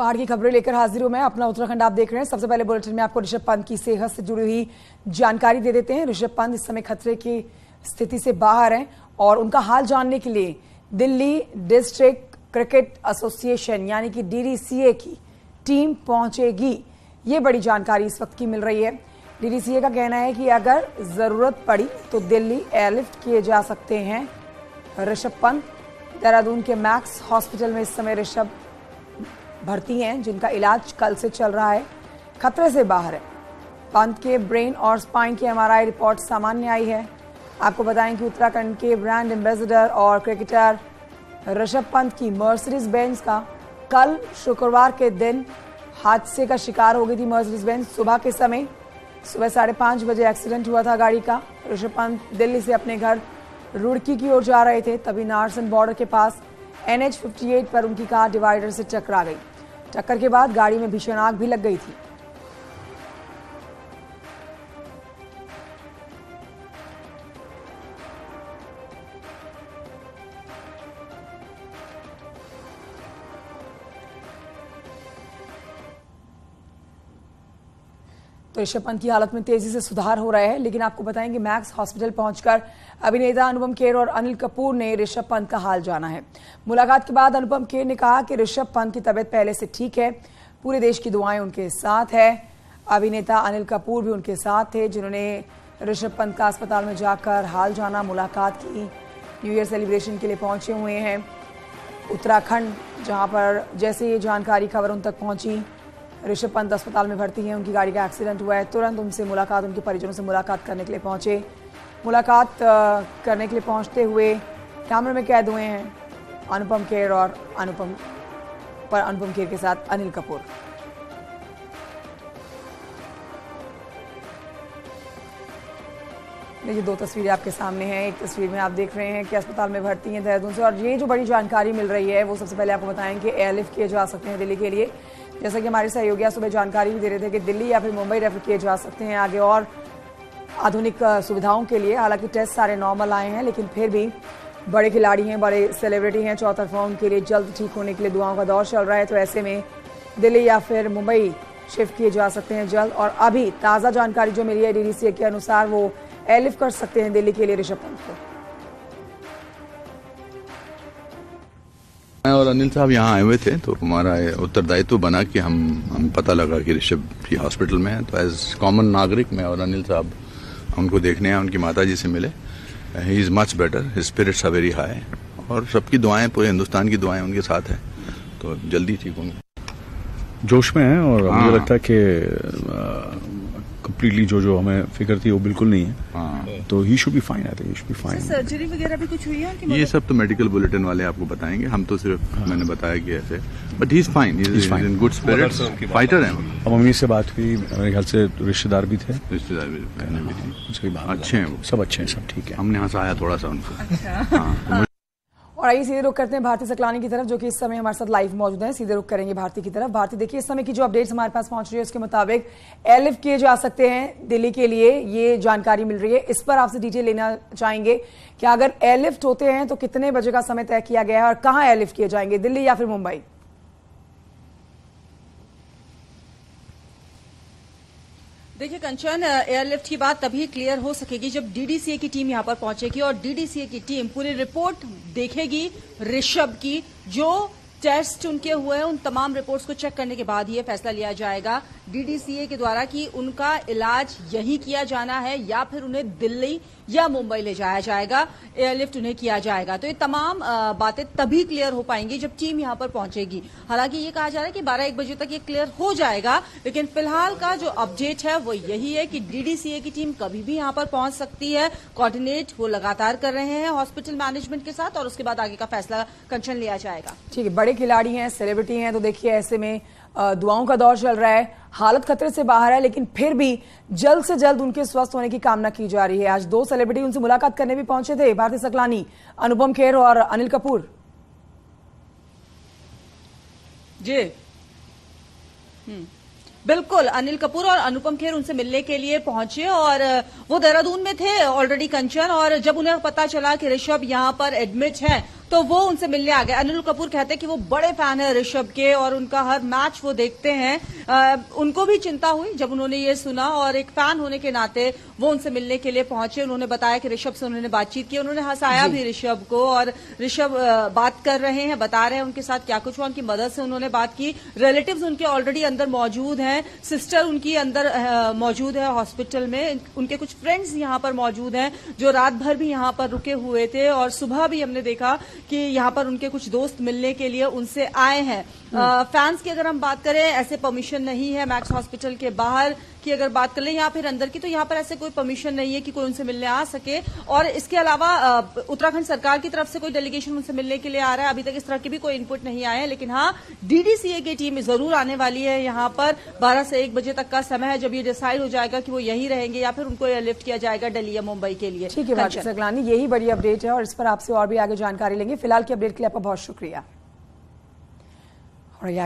पहाड़ की खबरें लेकर हाजिर हूं मैं। अपना उत्तराखंड आप देख रहे हैं। सबसे पहले बुलेटिन में आपको ऋषभ पंत की सेहत से जुड़ी हुई जानकारी दे देते हैं। ऋषभ पंत इस समय खतरे की स्थिति से बाहर हैं और उनका हाल जानने के लिए दिल्ली डिस्ट्रिक्ट क्रिकेट एसोसिएशन यानी कि DDCA की टीम पहुंचेगी। ये बड़ी जानकारी इस वक्त की मिल रही है। DDCA का कहना है कि अगर जरूरत पड़ी तो दिल्ली एयरलिफ्ट किए जा सकते हैं ऋषभ पंत। देहरादून के मैक्स हॉस्पिटल में इस समय ऋषभ भर्ती हैं, जिनका इलाज कल से चल रहा है। खतरे से बाहर है। पंत के ब्रेन और स्पाइन की MRI रिपोर्ट सामान्य आई है। आपको बताएं कि उत्तराखंड के ब्रांड एम्बेसडर और क्रिकेटर ऋषभ पंत की मर्सिडीज बेंज का कल शुक्रवार के दिन हादसे का शिकार हो गई थी। मर्सिडीज बेंज सुबह के समय सुबह 5:30 बजे एक्सीडेंट हुआ था गाड़ी का। ऋषभ पंत दिल्ली से अपने घर रुड़की की ओर जा रहे थे, तभी नारसन बॉर्डर के पास NH 58 पर उनकी कार डिवाइडर से टकरा गई। टक्कर के बाद गाड़ी में भीषण आग भी लग गई थी। तो ऋषभ पंत की हालत में तेजी से सुधार हो रहा है, लेकिन आपको बताएं कि मैक्स हॉस्पिटल पहुंचकर अभिनेता अनुपम खेर और अनिल कपूर ने ऋषभ पंत का हाल जाना है। मुलाकात के बाद अनुपम खेर ने कहा कि ऋषभ पंत की तबीयत पहले से ठीक है, पूरे देश की दुआएं उनके साथ है। अभिनेता अनिल कपूर भी उनके साथ थे, जिन्होंने ऋषभ पंत का अस्पताल में जाकर हाल जाना, मुलाकात की। न्यू ईयर सेलिब्रेशन के लिए पहुंचे हुए हैं उत्तराखंड, जहां पर जैसे ये जानकारी खबर उन तक पहुंची, ऋषभ पंत अस्पताल में भर्ती हैं, उनकी गाड़ी का एक्सीडेंट हुआ है। तुरंत उनसे मुलाकात, उनके परिजनों से मुलाकात करने के लिए पहुंचे। मुलाकात करने के लिए पहुंचते हुए कैमरे में कैद हुए हैं अनुपम खेर और अनुपम खेर के साथ अनिल कपूर। देखिए, दो तस्वीरें आपके सामने हैं। एक तस्वीर में आप देख रहे हैं कि अस्पताल में भर्ती हैं देहरादून से, और ये जो बड़ी जानकारी मिल रही है वो सबसे पहले आपको बताएं कि एयरलिफ्ट किए जा सकते हैं दिल्ली के लिए। जैसा कि हमारे सहयोगी सुबह जानकारी भी दे रहे थे कि दिल्ली या फिर मुंबई रेफर किए जा सकते हैं आगे और आधुनिक सुविधाओं के लिए। हालांकि टेस्ट सारे नॉर्मल आए हैं, लेकिन फिर भी बड़े खिलाड़ी हैं, बड़े सेलिब्रिटी हैं, चौतरफा उनके लिए जल्द ठीक होने के लिए दुआओं का दौर चल रहा है। तो ऐसे में दिल्ली या फिर मुंबई शिफ्ट किए जा सकते हैं जल्द। और अभी ताज़ा जानकारी जो मिली है DDCA के अनुसार, वो एयरलिफ्ट कर सकते हैं दिल्ली के लिए ऋषभ पंत को। मैं और अनिल साहब यहाँ आए हुए थे, तो हमारा उत्तरदायित्व बना कि हम पता लगा कि ऋषभ जी हॉस्पिटल में है, तो एज कॉमन नागरिक मैं और अनिल साहब उनको देखने आए, उनकी माता जी से मिले। He is much better, his spirits are very high, और सबकी दुआएं, पूरे हिंदुस्तान की दुआएं उनके साथ है, तो जल्दी ठीक होंगे। जोश में है और मुझे लगता है कि कंप्लीटली जो हमें फिक्र थी वो बिल्कुल नहीं है, तो he should be fine. I think he should be fine. Surgery वगैरह भी कुछ हुई है? ये सब तो मेडिकल बुलेटिन वाले आपको बताएंगे, हम तो सिर्फ मैंने बताया कि ऐसे, but he is fine, he is in good spirits, fighter हैं। अब मम्मी से बात हुई, मेरे ख्याल से रिश्तेदार भी थे, रिश्तेदार भी अच्छे हैं, वो सब अच्छे हैं, सब ठीक है। हमने हंसाया थोड़ा सा उनको। और आइए सीधे रुख करते हैं भारती सकलानी की तरफ, जो कि इस समय हमारे साथ लाइव मौजूद है। सीधे रुख करेंगे भारती की तरफ। भारती, देखिए इस समय की जो अपडेट्स हमारे पास पहुंच रही है उसके मुताबिक एयरलिफ्ट किए जा सकते हैं दिल्ली के लिए, ये जानकारी मिल रही है। इस पर आपसे डिटेल लेना चाहेंगे कि अगर एयरलिफ्ट होते हैं तो कितने बजे का समय तय किया गया है और कहां एयरलिफ्ट किए जाएंगे, दिल्ली या फिर मुंबई? देखिए कंचन, एयरलिफ्ट की बात तभी क्लियर हो सकेगी जब DDCA की टीम यहां पर पहुंचेगी और DDCA की टीम पूरी रिपोर्ट देखेगी ऋषभ की। जो टेस्ट उनके हुए हैं उन तमाम रिपोर्ट्स को चेक करने के बाद ये फैसला लिया जाएगा DDCA के द्वारा कि उनका इलाज यहीं किया जाना है या फिर उन्हें दिल्ली या मुंबई ले जाया जाएगा, एयरलिफ्ट उन्हें किया जाएगा। तो ये तमाम बातें तभी क्लियर हो पाएंगी जब टीम यहां पर पहुंचेगी। हालांकि ये कहा जा रहा है कि 12-1 बजे तक ये क्लियर हो जाएगा, लेकिन फिलहाल का जो अपडेट है वो यही है कि DDCA की टीम कभी भी यहां पर पहुंच सकती है। कोऑर्डिनेट वो लगातार कर रहे हैं हॉस्पिटल मैनेजमेंट के साथ, और उसके बाद आगे का फैसला कंचन लिया जाएगा। ठीक है, बड़े खिलाड़ी हैं, सेलिब्रिटी हैं, तो देखिए ऐसे में दुआओं का दौर चल रहा है। हालत खतरे से बाहर है, लेकिन फिर भी जल्द से जल्द उनके स्वस्थ होने की कामना की जा रही है। आज दो सेलिब्रिटी उनसे मुलाकात करने भी पहुंचे थे, भारती सकलानी, अनुपम खेर और अनिल कपूर। जी बिल्कुल, अनिल कपूर और अनुपम खेर उनसे मिलने के लिए पहुंचे और वो देहरादून में थे ऑलरेडी कंचन, और जब उन्हें पता चला कि ऋषभ यहां पर एडमिट है तो वो उनसे मिलने आ गए। अनिल कपूर कहते हैं कि वो बड़े फैन है ऋषभ के और उनका हर मैच वो देखते हैं। उनको भी चिंता हुई जब उन्होंने ये सुना और एक फैन होने के नाते वो उनसे मिलने के लिए पहुंचे। उन्होंने बताया कि ऋषभ से उन्होंने बातचीत की, उन्होंने हंसाया भी ऋषभ को और ऋषभ बात कर रहे हैं, बता रहे हैं उनके साथ क्या कुछ हुआ। उनकी मदर से उन्होंने बात की, रिलेटिव्स उनके ऑलरेडी अंदर मौजूद हैं, सिस्टर उनकी अंदर मौजूद है हॉस्पिटल में, उनके कुछ फ्रेंड्स यहाँ पर मौजूद हैं जो रात भर भी यहाँ पर रुके हुए थे और सुबह भी हमने देखा कि यहाँ पर उनके कुछ दोस्त मिलने के लिए उनसे आए हैं। फैंस की अगर हम बात करें, ऐसे परमिशन नहीं है मैक्स हॉस्पिटल के बाहर की अगर बात कर लें या फिर अंदर की, तो यहाँ पर ऐसे कोई परमिशन नहीं है कि कोई उनसे मिलने आ सके। और इसके अलावा उत्तराखंड सरकार की तरफ से कोई डेलीगेशन उनसे मिलने के लिए आ रहा है, अभी तक इस तरह की भी कोई इनपुट नहीं आया है। लेकिन हाँ, डीडीसीए की टीम जरूर आने वाली है यहाँ पर। 12 से 1 बजे तक का समय है जब ये डिसाइड हो जाएगा कि वो यहीं रहेंगे या फिर उनको एयरलिफ्ट किया जाएगा दिल्ली या मुंबई के लिए। ठीक है सकलानी, यही बड़ी अपडेट है और इस पर आपसे और भी आगे जानकारी लेंगे। फिलहाल की अपडेट के लिए आपका बहुत शुक्रिया। और आगे